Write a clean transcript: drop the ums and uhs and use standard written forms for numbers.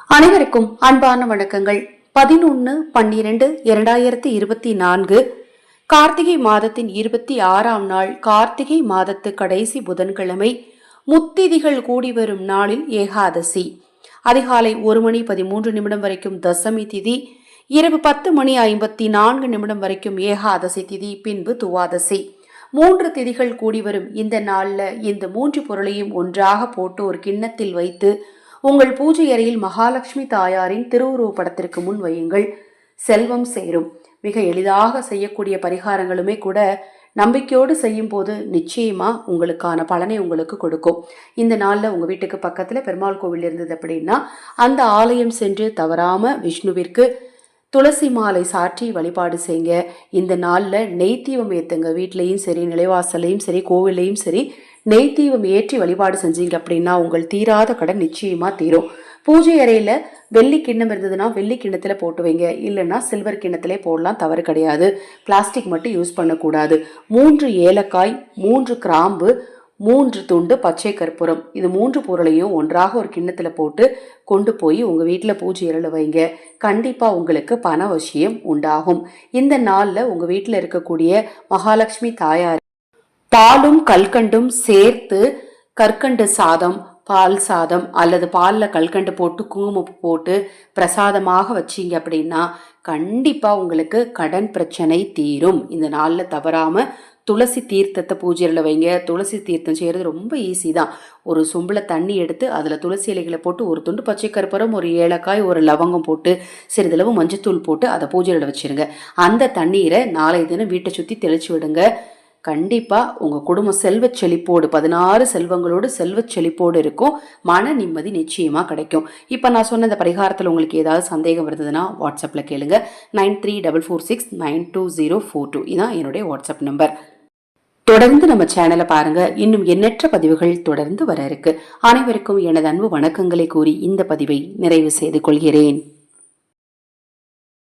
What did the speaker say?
அனைவருக்கும் அன்பான வணக்கங்கள். 11/12/2024 கார்த்திகை மாதத்தின் 26ஆம் நாள், கார்த்திகை மாதத்து கடைசி புதன்கிழமை, முத்திதிகள் கூடி வரும் நாளில் ஏகாதசி. அதிகாலை 1:13 வரைக்கும் தசமி திதி, இரவு 10:54 வரைக்கும் ஏகாதசி திதி, பின்பு துவாதசி. 3 திதிகள் கூடி வரும் இந்த நாள்ல இந்த 3 பொருளையும் ஒன்றாக போட்டு ஒரு கிண்ணத்தில் வைத்து உங்கள் பூஜை அறையில் மகாலட்சுமி தாயாரின் திருவுருவ படத்திற்கு முன் வையுங்கள். செல்வம் சேரும். மிக எளிதாக செய்யக்கூடிய பரிகாரங்களுமே கூட நம்பிக்கையோடு செய்யும் போது நிச்சயமா உங்களுக்கான பலனை உங்களுக்கு கொடுக்கும். இந்த நாள்ல உங்க வீட்டுக்கு பக்கத்துல பெருமாள் கோவில் இருந்தது அப்படின்னா அந்த ஆலயம் சென்று தவறாம விஷ்ணுவிற்கு துளசி மாலை சாற்றி வழிபாடு செய்யுங்க. இந்த நாளில் நெய்த்தீவம் ஏற்றுங்க. வீட்லேயும் சரி, நிலைவாசலையும் சரி, கோவிலையும் சரி, நெய்த்தீவம் ஏற்றி வழிபாடு செஞ்சீங்க அப்படின்னா உங்கள் தீராத கடன் நிச்சயமாக தீரும். பூஜை அறையில் வெள்ளி கிண்ணம் இருந்ததுன்னா வெள்ளி கிண்ணத்தில் போட்டு வைங்க. இல்லைன்னா சில்வர் கிண்ணத்திலே போடலாம், தவறு கிடையாது. பிளாஸ்டிக் மட்டும் யூஸ் பண்ணக்கூடாது. 3 ஏலக்காய், 3 கிராம்பு, 3 துண்டு பச்சை கற்பூரம், இது 3 பொருளையும் ஒன்றாக ஒரு கிண்ணத்தில் போட்டு கொண்டு போய் உங்கள் வீட்டில் பூஜை அறையில் வைங்க. கண்டிப்பாக உங்களுக்கு பண வசியம் உண்டாகும். இந்த நாளில் உங்கள் வீட்டில் இருக்கக்கூடிய மகாலட்சுமி தாயார் பாலும் கல்கண்டும் சேர்த்து கற்கண்டு சாதம், பால் சாதம் அல்லது பாலில் கல்கண்டு போட்டு குங்குமம் போட்டு பிரசாதமாக வச்சிங்க அப்படின்னா கண்டிப்பாக உங்களுக்கு கடன் பிரச்சனை தீரும். இந்த நாளில் தவறாமல் துளசி தீர்த்தத்தை பூஜையில் வைங்க. துளசி தீர்த்தம் செய்கிறது ரொம்ப ஈஸி தான். ஒரு சொம்பில் தண்ணி எடுத்து அதில் துளசி இலைகளை போட்டு ஒரு துண்டு பச்சை கற்பூரம், ஒரு ஏலக்காய், ஒரு லவங்கம் போட்டு சிறிதளவு மஞ்சத்தூள் போட்டு அதை பூஜையில் வச்சுருங்க. அந்த தண்ணீரை நாளைய தினம் வீட்டை சுற்றி தெளிச்சு விடுங்க. கண்டிப்பாக உங்கள் குடும்பம் செல்வச் செழிப்போடு, 16 செல்வங்களோடு செல்வச் செழிப்போடு இருக்கும். மன நிம்மதி நிச்சயமாக கிடைக்கும். இப்போ நான் சொன்ன இந்த பரிகாரத்தில் உங்களுக்கு ஏதாவது சந்தேகம் இருந்ததுன்னா வாட்ஸ்அப்பில் கேளுங்க. 9344692042 இதான் என்னுடைய வாட்ஸ்அப் நம்பர். தொடர்ந்து நம்ம சேனலை பாருங்க. இன்னும் எண்ணற்ற பதிவுகள் தொடர்ந்து வர இருக்கு. அனைவருக்கும் எனது அன்பு வணக்கங்களை கூறி இந்த பதிவை நிறைவு செய்து கொள்கிறேன்.